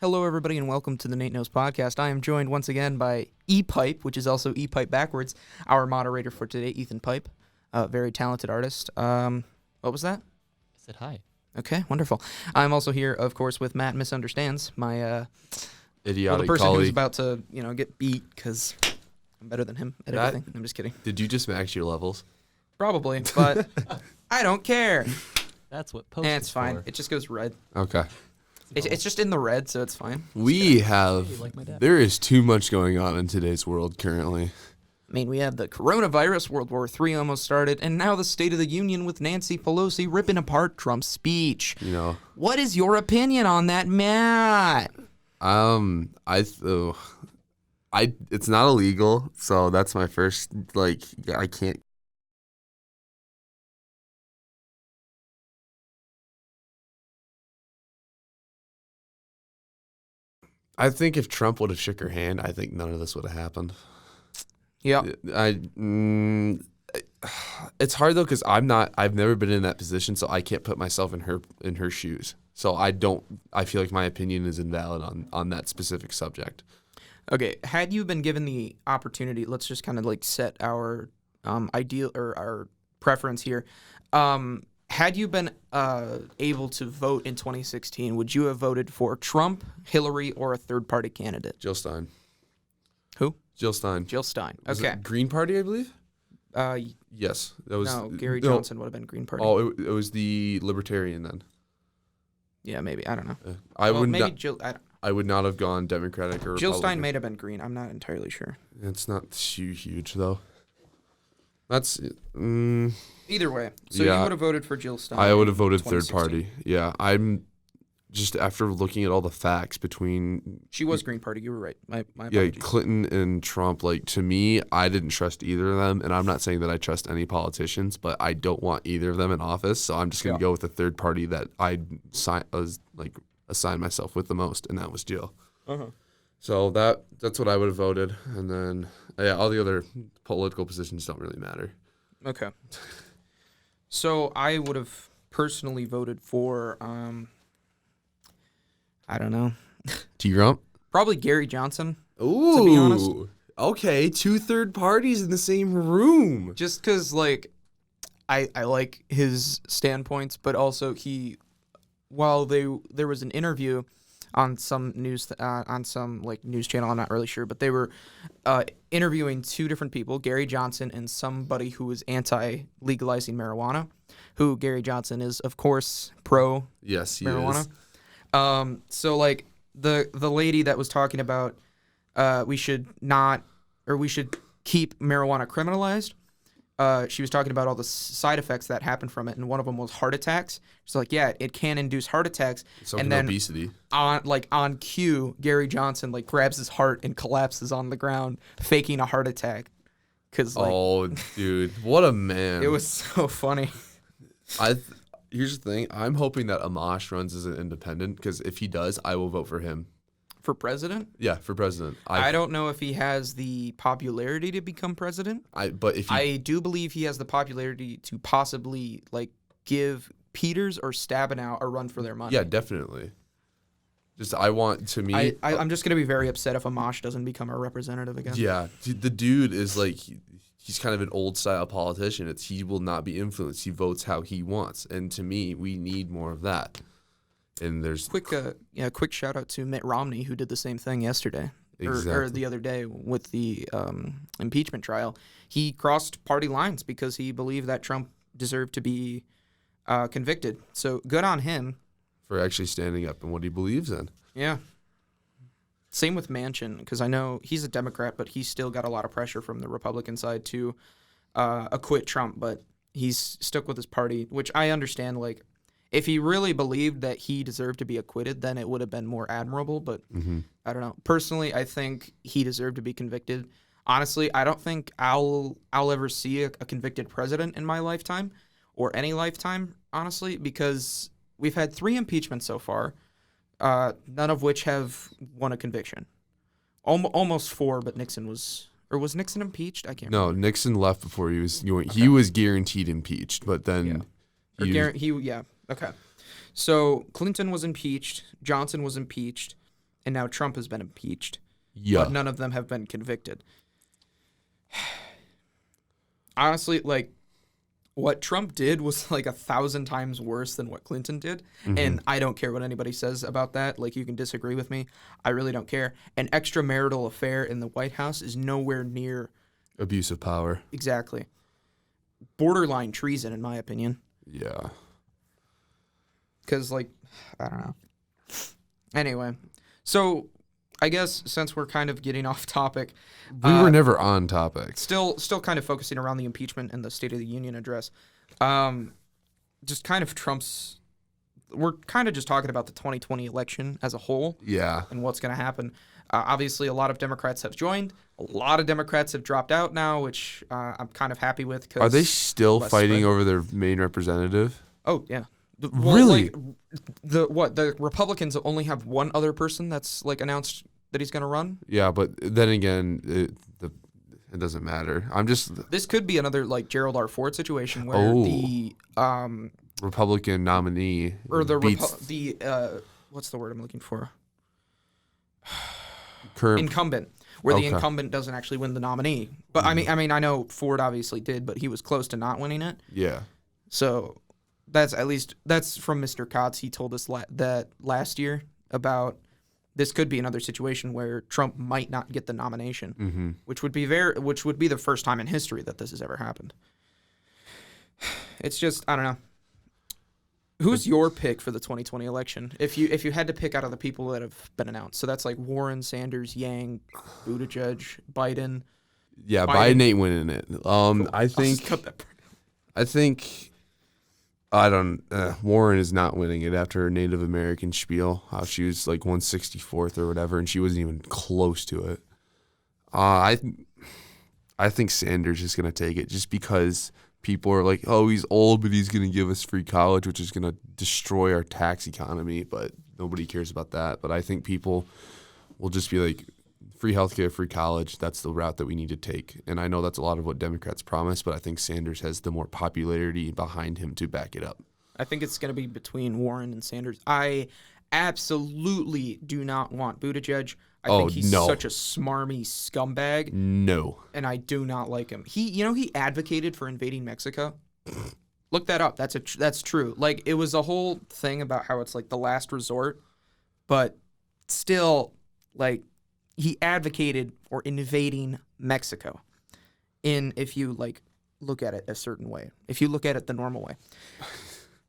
Hello, everybody, and welcome to the Nate Knows Podcast. I am joined once again by E-Pipe, which is also E-Pipe backwards, our moderator for today, Ethan Pipe, a very talented artist. What was that? I said hi. Okay, wonderful. I'm also here, of course, with Matt Misunderstands, my idiotic the person colleague. who's about to, get beat because I'm better than him at everything. I'm just kidding. Did you just max your levels? Probably, but I don't care. That's what post It's is fine. for. It just goes red. Okay. It's just in the red, so it's fine. We have, like my dad. there is too much going on in today's world currently. I mean, we had the coronavirus, World War III almost started, and now the State of the Union with Nancy Pelosi ripping apart Trump's speech. You know, What is your opinion on that, Matt? it's not illegal, so that's my first, I can't. I think if Trump would have shook her hand, I think none of this would have happened. Yeah. It's hard though because I've never been in that position, so I can't put myself in her shoes. So I feel like my opinion is invalid on that specific subject. Okay, had you been given the opportunity, let's just kind of like set our ideal or our preference here. Had you been able to vote in 2016, would you have voted for Trump, Hillary, or a third-party candidate? Jill Stein. Who? Jill Stein. Jill Stein. Was Okay. it Green Party, I believe? Yes. That was No, Gary Johnson would have been Green Party. Oh, it was the Libertarian then. Yeah, maybe. I don't know. I would maybe not. Jill. I would not have gone Democratic or Jill Republican. Stein may have been Green. I'm not entirely sure. It's not too huge though. That's. Either way, so Yeah. you would have voted for Jill Stein. I would have voted third 2016. party. Yeah, I'm just after looking at all the facts between She was Green Party. You were right. My yeah apologies. Clinton and Trump. Like to me, I didn't trust either of them, and I'm not saying that I trust any politicians, but I don't want either of them in office. So I'm just gonna go with the third party that I assigned myself with the most, and that was Jill. Uh-huh. So that's what I would have voted, and then all the other political positions don't really matter. Okay. So I would have personally voted for, I don't know, T-Rump. probably Gary Johnson. Ooh. To be honest. Okay, two third parties in the same room. Just because, like, I like his standpoints, but also while there was an interview on some news news channel, I'm not really sure, but they were interviewing two different people, Gary Johnson and somebody who was anti-legalizing marijuana, who Gary Johnson is, of course, pro Yes, he marijuana. is. So like the lady that was talking about we should keep marijuana criminalized. She was talking about all the side effects that happen from it, and one of them was heart attacks. She's like, yeah, it can induce heart attacks. So and can then obesity. on cue, Gary Johnson like grabs his heart and collapses on the ground, faking a heart attack. Cause like Oh, dude, what a man! it was so funny. Here's the thing. I'm hoping that Amash runs as an independent because if he does, I will vote for him. For president, Yeah, for president. I don't know if he has the popularity to become president. But if he, I do believe he has the popularity to possibly like give Peters or Stabenow a run for their money. yeah, definitely. Just I want to me. I'm just gonna be very upset if Amash doesn't become our representative again. Yeah, the dude is like he's kind of an old style politician. He will not be influenced. He votes how he wants, and to me, we need more of that. And there's Quick shout out to Mitt Romney who did the same thing yesterday or Exactly. the other day with the impeachment trial. He crossed party lines because he believed that Trump deserved to be convicted. So good on him. for actually standing up in what he believes in. Yeah. Same with Manchin, because I know he's a Democrat, but he's still got a lot of pressure from the Republican side to acquit Trump, but he's stuck with his party, which I understand. Like, if he really believed that he deserved to be acquitted, then it would have been more admirable, but I don't know. Personally, I think he deserved to be convicted. Honestly, I don't think I'll ever see a convicted president in my lifetime or any lifetime, honestly, because we've had 3 impeachments so far. None of which have won a conviction. Almost 4, but Nixon was Nixon impeached? I can't No, remember. Nixon left before he was going. He was guaranteed impeached, but then Okay. So Clinton was impeached, Johnson was impeached, and now Trump has been impeached. Yeah. But none of them have been convicted. Honestly, like, what Trump did was like 1,000 times worse than what Clinton did. And I don't care what anybody says about that. Like, you can disagree with me. I really don't care. An extramarital affair in the White House is nowhere near Abuse of power. exactly borderline treason, in my opinion. Yeah. Because, like, I don't know. Anyway, so I guess since we're kind of getting off topic, We were never on topic. still kind of focusing around the impeachment and the State of the Union address. Just kind of we're kind of just talking about the 2020 election as a whole Yeah. and what's going to happen. Obviously, a lot of Democrats have joined. A lot of Democrats have dropped out now, which I'm kind of happy with. Are they still less fighting spread. over their main representative? Oh, yeah. Really? Like, the Republicans only have one other person that's like announced that he's going to run. Yeah, but then again, it doesn't matter. I'm just This could be another like Gerald R. Ford situation where Oh. the Republican nominee or the beats what's the word I'm looking for? current. Incumbent, where the Okay. incumbent doesn't actually win the nominee. But I mean, I know Ford obviously did, but he was close to not winning it. Yeah. So that's from Mr. Kotz. He told us that last year about this could be another situation where Trump might not get the nomination, which would be the first time in history that this has ever happened. It's just, I don't know. Who's your pick for the 2020 election? If you had to pick out of the people that have been announced, so that's like Warren, Sanders, Yang, Buttigieg, Biden. Yeah, Biden. Biden ain't winning it. I I'll just think. cut that part. I think. I don't. Warren is not winning it after her Native American spiel. How she was like 164th or whatever, and she wasn't even close to it. I think Sanders is gonna take it just because people are like, oh, he's old, but he's gonna give us free college, which is gonna destroy our tax economy. But nobody cares about that. But I think people will just be like, free healthcare, free college. That's the route that we need to take. And I know that's a lot of what Democrats promise, but I think Sanders has the more popularity behind him to back it up. I think it's going to be between Warren and Sanders. I absolutely do not want Buttigieg. I think he's such a smarmy scumbag, No. and I do not like him. He advocated for invading Mexico. Look that up. That's true. Like, it was a whole thing about how it's like the last resort, but still, like, he advocated for invading Mexico. If you like look at it a certain way, if you look at it the normal way.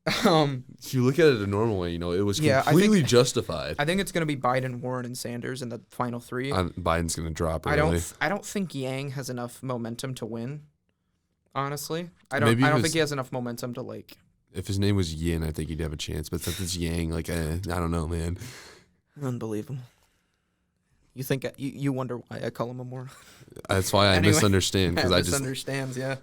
If you look at it a normal way, it was Yeah, completely justified. I think it's going to be Biden, Warren, and Sanders in the final three. Biden's going to drop early. I don't think Yang has enough momentum to win. Honestly, I don't Maybe think he has enough momentum to like. If his name was Yin, I think he'd have a chance. But since it's Yang, like, I don't know, man. Unbelievable. You think you wonder why I call him a moron? That's why I Anyway. misunderstand, because I just misunderstands. Yeah.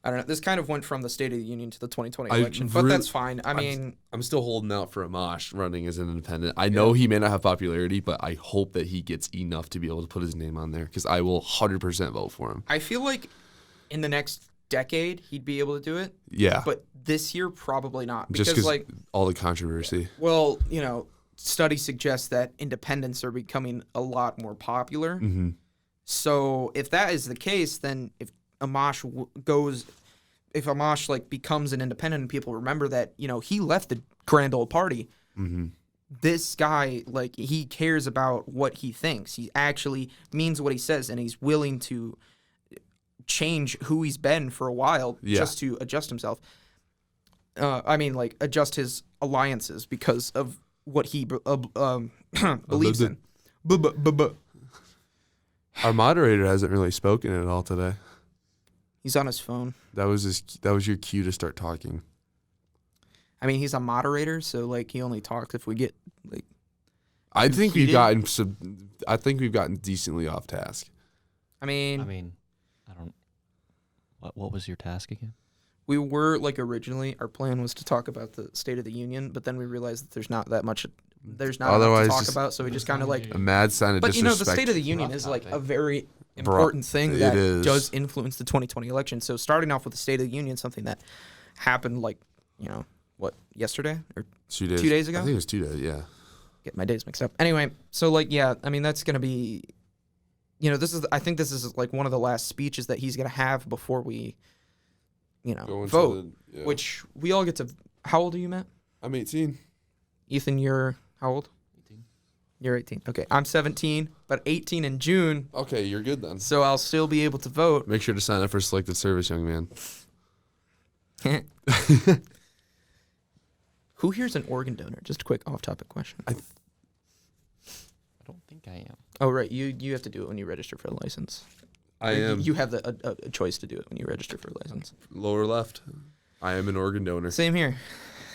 I don't know. This kind of went from the State of the Union to the 2020 I election, but really- that's fine. I mean, I'm still holding out for Amash running as an independent. I know he may not have popularity, but I hope that he gets enough to be able to put his name on there, because I will 100% vote for him. I feel like in the next decade he'd be able to do it, Yeah, but this year probably not just because because all the controversy. well, studies suggest that independents are becoming a lot more popular. Mm-hmm. So if that is the case, then if Amash like becomes an independent and people remember that, he left the Grand Old Party, this guy, like, he cares about what he thinks. He actually means what he says, and he's willing to change who he's been for a while just to adjust himself. Adjust his alliances because of what he believes in. Our moderator hasn't really spoken at all today. He's on his phone. That was your cue to start talking. I mean, he's a moderator, so like he only talks if we get like. I think we've heated? gotten decently off task. I mean, I don't. What was your task again? we were like originally our plan was to talk about the State of the Union, but then we realized that there's not that much. There's not enough Otherwise, to talk just- about, so we just kind of like. A mad sign of But disrespect. the State of the Union Rough is like a topic. very important thing it that is. does influence the 2020 election. So starting off with the State of the Union, something that happened like yesterday or 2 days. 2 days ago? I think it was 2 days. Yeah. Get my days mixed up. Anyway, so like, yeah, I mean, that's gonna be, I think this is like one of the last speeches that he's gonna have before we, Go into vote. the- yeah. Which we all get to. How old are you, Matt? I'm 18. Ethan, you're how old? 18. You're 18. Okay, I'm 17, but 18 in June, Okay, you're good then. so I'll still be able to vote. Make sure to sign up for selective service, young man. Who here's an organ donor? Just a quick off-topic question. I don't think I am. Oh, right. You have to do it when you register for a license. I You- am You have a choice to do it when you register for a license. lower left. I am an organ donor. Same here.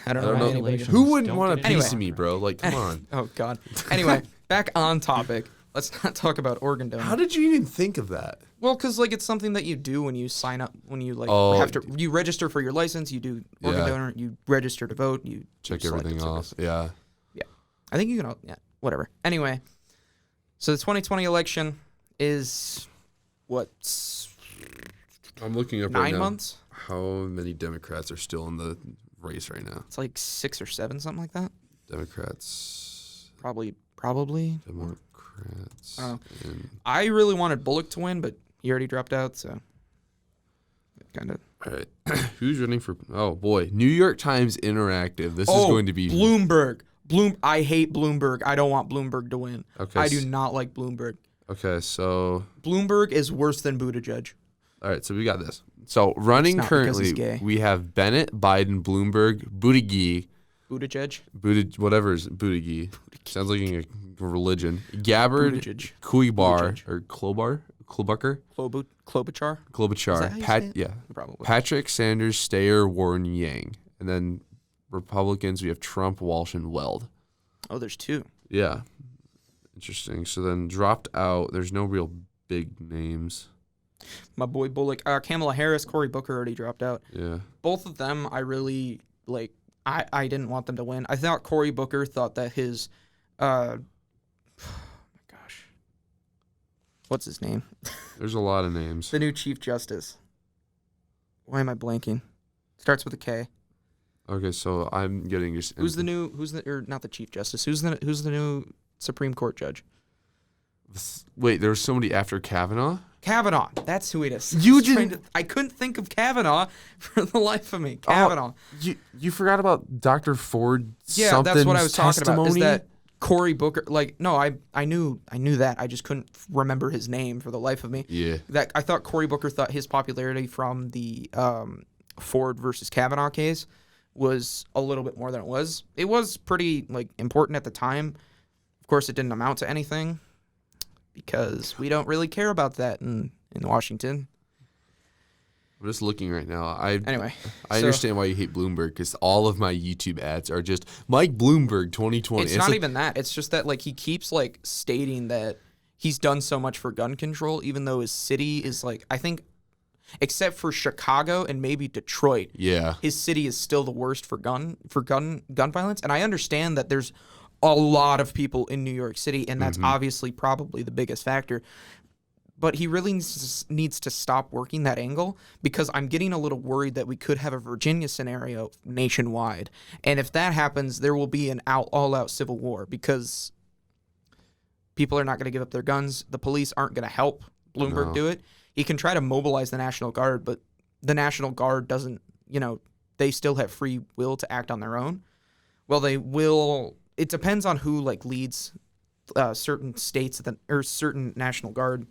I don't I know don't why know. anybody. Congratulations. Who wouldn't Don't want a get piece any of me, bro? Like, come on. Oh God. Anyway, back on topic. Let's not talk about organ donor. How did you even think of that? Well, because like it's something that you do when you sign up, when you like Oh, have to, you register for your license, you do organ Yeah. donor, you register to vote, you Check do selective everything off. service. Yeah. I think you can, yeah, whatever. Anyway, so the 2020 election is what's I'm looking up 9 right now. months? How many Democrats are still in the race right now? It's like 6 or 7, something like that. Democrats. Probably. Democrats. Oh. and- I really wanted Bullock to win, but he already dropped out, so kind of. All right. Who's running for? Oh boy, New York Times Interactive. This is going to be Bloomberg. I hate Bloomberg. I don't want Bloomberg to win. Okay. I do not like Bloomberg. Okay, so Bloomberg is worse than Buttigieg. all right, so we got this. So running It's not because currently, he's gay. we have Bennett, Biden, Bloomberg, Buttigieg, whatever is Buttigieg. Sounds like a religion. Gabbard, Buttigieg. Kuibar Buttigieg. or Klobuchar, Klobuchar? Is that Klobuchar, how you say it? yeah, Probably. Patrick, Sanders, Steyer, Warren, Yang, and then Republicans we have Trump, Walsh, and Weld. Oh, there's 2. Yeah, interesting. So then dropped out. There's no real big names. My boy Bullock. Kamala Harris, Cory Booker already dropped out. Yeah. Both of them, I really, like, I didn't want them to win. I thought Cory Booker thought that his, oh my gosh. What's his name? There's a lot of names. The new Chief Justice. Why am I blanking? Starts with a K. Okay, so I'm getting just. Not the Chief Justice. Who's the new Supreme Court judge? Wait, there was somebody after Kavanaugh? Kavanaugh. That's who it is. You I was trying didn't- I couldn't think of Kavanaugh for the life of me. Kavanaugh. You forgot about Dr. Ford Yeah, that's what I was talking testimony? about. Is that Cory Booker? Like, no, I knew that. I just couldn't remember his name for the life of me. Yeah. That I thought Cory Booker thought his popularity from the Ford versus Kavanaugh case was a little bit more than it was. It was pretty like important at the time. Of course, it didn't amount to anything because we don't really care about that in Washington. I'm just looking right now. Anyway, I so understand why you hate Bloomberg because all of my YouTube ads are just Mike Bloomberg 2020. it's not like, even that. It's just that like he keeps like stating that he's done so much for gun control, even though his city is like I think, except for Chicago and maybe Detroit, Yeah. his city is still the worst for gun violence. And I understand that there's a lot of people in New York City, and that's obviously probably the biggest factor. But he really needs to stop working that angle because I'm getting a little worried that we could have a Virginia scenario nationwide. And if that happens, there will be an all-out civil war because people are not going to give up their guns. The police aren't going to help Bloomberg do it. He can try to mobilize the National Guard, but the National Guard doesn't, they still have free will to act on their own. Well, they will. It depends on who like leads certain states or certain National Guard.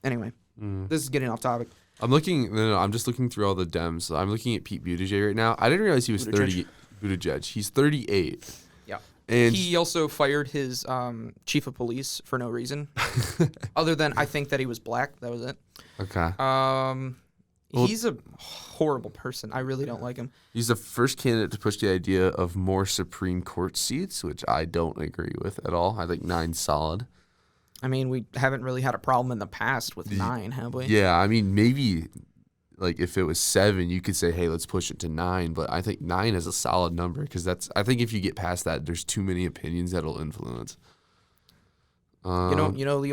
Anyway, this is getting off topic. I'm looking. No, I'm just looking through all the Dems. I'm looking at Pete Buttigieg right now. I didn't realize he was Buttigieg. 30. Buttigieg. He's 38. Yeah. And He also fired his chief of police for no reason, other than I think that he was black. That was it. okay. He's a horrible person. I really don't like him. He's the first candidate to push the idea of more Supreme Court seats, which I don't agree with at all. I think 9's solid. I mean, we haven't really had a problem in the past with 9, have we? Yeah, I mean, maybe like if it was 7, you could say, hey, let's push it to 9. But I think 9 is a solid number because I think if you get past that, there's too many opinions that'll influence. You know the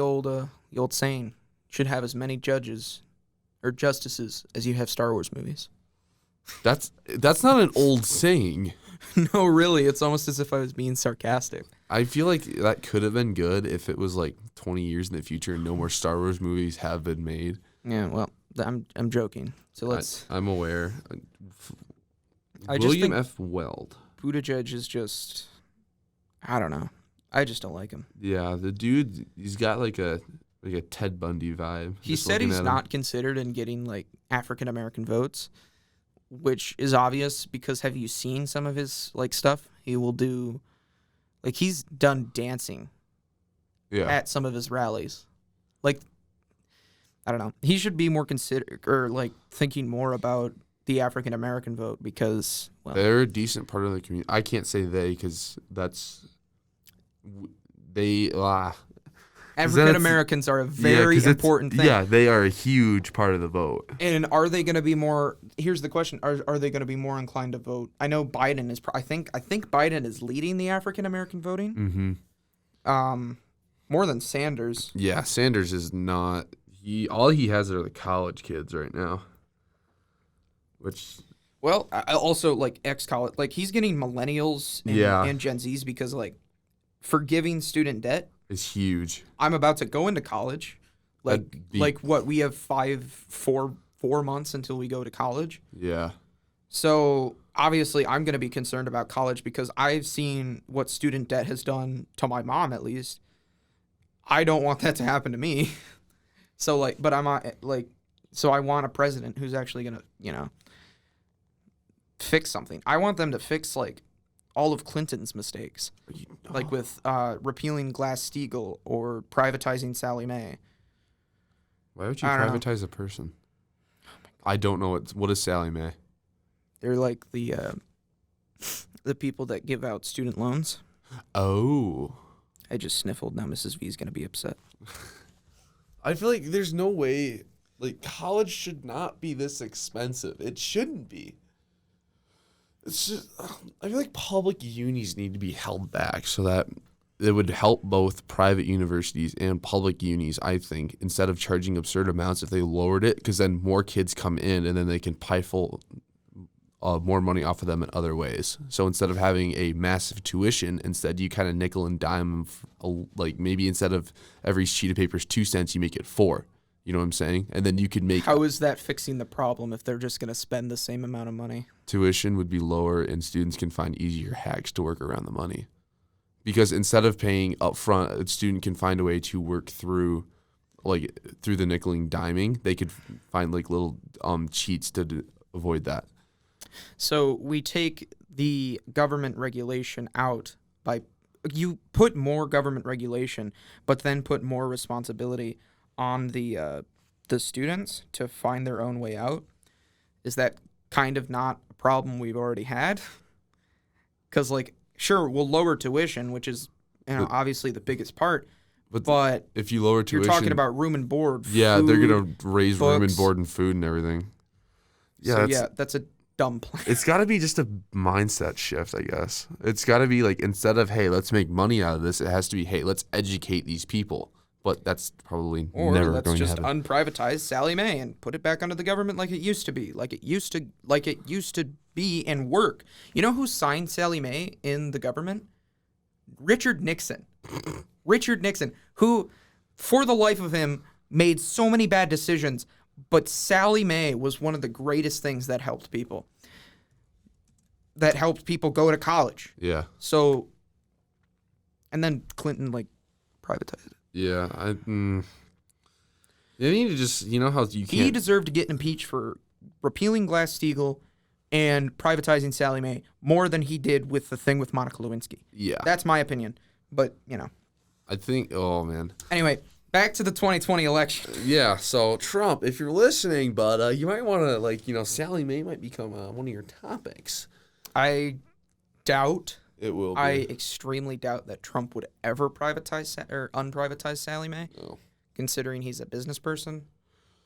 old saying, should have as many judges or justices as you have Star Wars movies. That's not an old saying. No, really, it's almost as if I was being sarcastic. I feel like that could have been good if it was like 20 years in the future and no more Star Wars movies have been made. Yeah, well, I'm joking. So let's. I'm aware. I just William think F. Weld. Buttigieg is just. I don't know. I just don't like him. Yeah, the dude, he's got like a Ted Bundy vibe. He just said looking he's at him. not considered in getting like African American votes, which is obvious because have you seen some of his like stuff? He will do, like he's done dancing Yeah. at some of his rallies. Like, I don't know. He should be more consider or like thinking more about the African American vote because well, They're a decent part of the community. I can't say they because they. African Americans are a very important thing. Yeah, they are a huge part of the vote. And are they going to be more? Here's the question: Are they going to be more inclined to vote? I know Biden is. I think Biden is leading the African American voting. Mm-hmm. More than Sanders. Yeah, Sanders is not. All he has are the college kids right now. Which. Well, I also like ex-college. Like he's getting millennials and Gen Zs because like forgiving student debt is huge. I'm about to go into college. Like what we have 4 months until we go to college. Yeah. So obviously I'm going to be concerned about college because I've seen what student debt has done to my mom at least. I don't want that to happen to me. So like, but so I want a president who's actually going to, fix something. I want them to fix like all of Clinton's mistakes, like with repealing Glass-Steagall or privatizing Sallie Mae. Why would you I don't know. privatize a person? I don't know what is Sallie Mae. They're like the people that give out student loans. Oh. I just sniffled. Now Mrs. V is going to be upset. I feel like there's no way, like, college should not be this expensive. It shouldn't be. It's just, I feel like public unis need to be held back so that it would help both private universities and public unis, I think, instead of charging absurd amounts if they lowered it, because then more kids come in and then they can pifle more money off of them in other ways. So instead of having a massive tuition, instead you kind of nickel and dime, like maybe instead of every sheet of paper is 2 cents, you make it 4. You know what I'm saying? And then you could make How is that fixing the problem if they're just going to spend the same amount of money? tuition would be lower and students can find easier hacks to work around the money. Because instead of paying upfront, a student can find a way to work through the nickel and diming. They could find like little cheats to avoid that. So we take the government regulation out by you put more government regulation, but then put more responsibility on the students to find their own way out. Is that kind of not a problem we've already had? Because like, sure, we'll lower tuition, which is obviously the biggest part. But if you lower tuition, you're talking about room and board. Yeah, food, they're gonna raise room and books. board and food and everything. Yeah, that's a dumb plan. It's got to be just a mindset shift, I guess. It's got to be like, instead of, hey, let's make money out of this, it has to be, hey, let's educate these people. But that's probably Or never let's going just to happen. unprivatize Sallie Mae and put it back under the government like it used to be, like it used to be and work. You know who signed Sallie Mae in the government? Richard Nixon. Richard Nixon, who, for the life of him, made so many bad decisions, but Sallie Mae was one of the greatest things that helped people. That helped people go to college. Yeah. So, and then Clinton privatized it. Yeah. You need to just, you know how you can't. He deserved to get impeached for repealing Glass-Steagall and privatizing Sallie Mae more than he did with the thing with Monica Lewinsky. Yeah. That's my opinion. But, I think, oh, man. Anyway, back to the 2020 election. Yeah, so Trump, if you're listening, bud, you might want to, Sallie Mae might become one of your topics. I doubt, It will be. I extremely doubt that Trump would ever privatize or unprivatize Sallie Mae, Oh. considering he's a business person.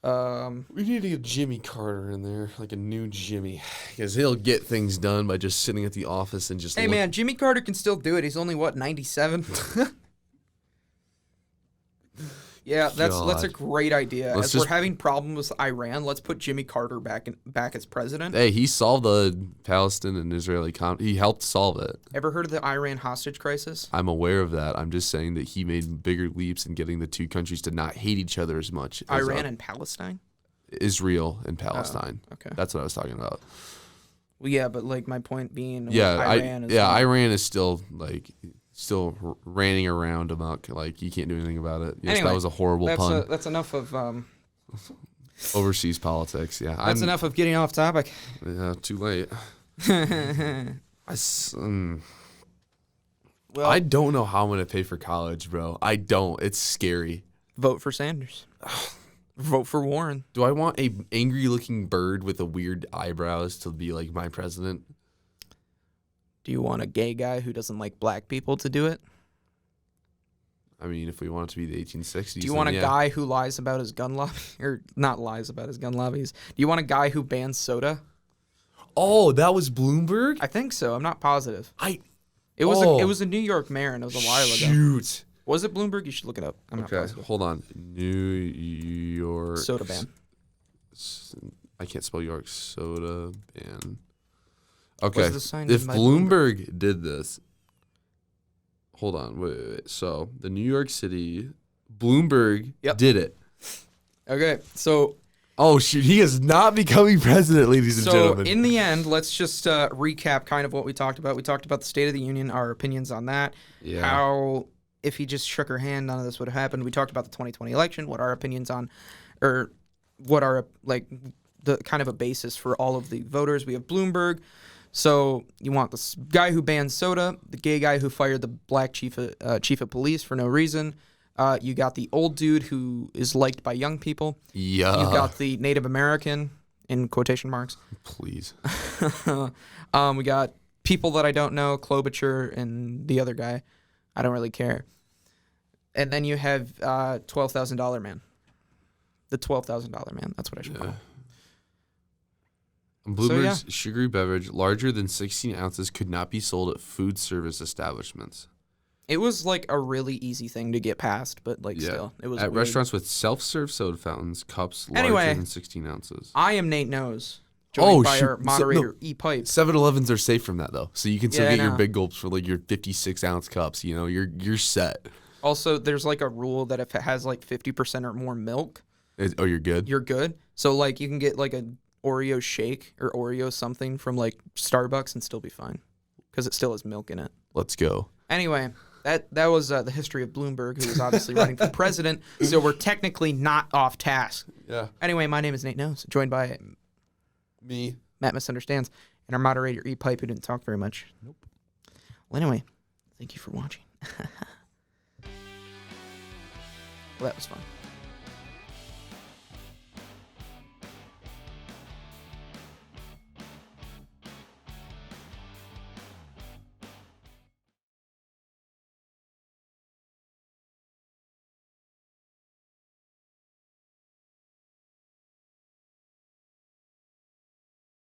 We need to get Jimmy Carter in there, like a new Jimmy, because he'll get things done by just sitting at the office and just. Hey, man, Jimmy Carter can still do it. He's only, 97? Yeah, that's a God. great idea. Let's As we're just- having problems with Iran, let's put Jimmy Carter back as president. Hey, he solved the Palestine and Israeli He helped solve it. Ever heard of the Iran hostage crisis? I'm aware of that. I'm just saying that he made bigger leaps in getting the two countries to not hate each other as much. As, Iran and Palestine? Israel and Palestine. Okay. That's what I was talking about. Well, yeah, but like my point being, with Yeah, Iran is Iran is still ranting around amok. Like you can't do anything about it. Yes, Anyway, that was a horrible pun. that's enough of Overseas politics. Yeah, that's enough of getting off topic. Yeah, too late. Well, I don't know how I'm gonna pay for college, bro. I don't. It's scary. vote for Sanders. Vote for Warren. Do I want a angry-looking bird with a weird eyebrows to be like my president? Do you want a gay guy who doesn't like black people to do it? I mean, if we want it to be the 1860s. Do you want a guy who lies about his gun lobby, or not lies about his gun lobbies? Do you want a guy who bans soda? Oh, that was Bloomberg. I think so. I'm not positive. It Oh. was a New York mayor, and it was a while ago. Shoot. Was it Bloomberg? You should look it up. I'm not Okay, positive. hold on. New York Soda ban. I can't spell York. Soda ban. Okay. Was the sign If in by Bloomberg did this, hold on. Wait. So the New York City Bloomberg Yep. did it. Okay, so Oh shoot, he is not becoming president, ladies and So gentlemen. in the end, let's just recap kind of what we talked about. We talked about the State of the Union, our opinions on that, Yeah. how if he just shook her hand, none of this would have happened. We talked about the 2020 election, what our opinions on, or what are like the kind of a basis for all of the voters. We have Bloomberg. So you want this guy who banned soda, the gay guy who fired the black chief of police for no reason. You got the old dude who is liked by young people. Yeah. You've got the Native American, in quotation marks. Please. We got people that I don't know, Klobuchar and the other guy. I don't really care. And then you have $12,000 man. The $12,000 man. That's what I should call him. Bloomberg's sugary beverage larger than 16 ounces could not be sold at food service establishments. It was like a really easy thing to get past, but like still, it was at weird. restaurants with self-serve soda fountains, cups larger Anyway. than 16 ounces. I am Nate Nose, joined by shoot. our moderator E-Pipe. 7-Elevens are safe from that though, so you can still Yeah, I get your know. big gulps for like your 56-ounce cups. You know, you're set. Also, there's like a rule that if it has like 50% or more milk, You're good. you're good. So like you can get like a Oreo shake or Oreo something from like Starbucks and still be fine because it still has milk in it. Let's go. Anyway, that was the history of Bloomberg, who was obviously running for president. So we're technically not off task. Yeah. Anyway, my name is Nate Nose, joined by Me. Matt Misunderstands and our moderator E-Pipe, who didn't talk very much. Nope. Well, anyway, thank you for watching. Well, that was fun.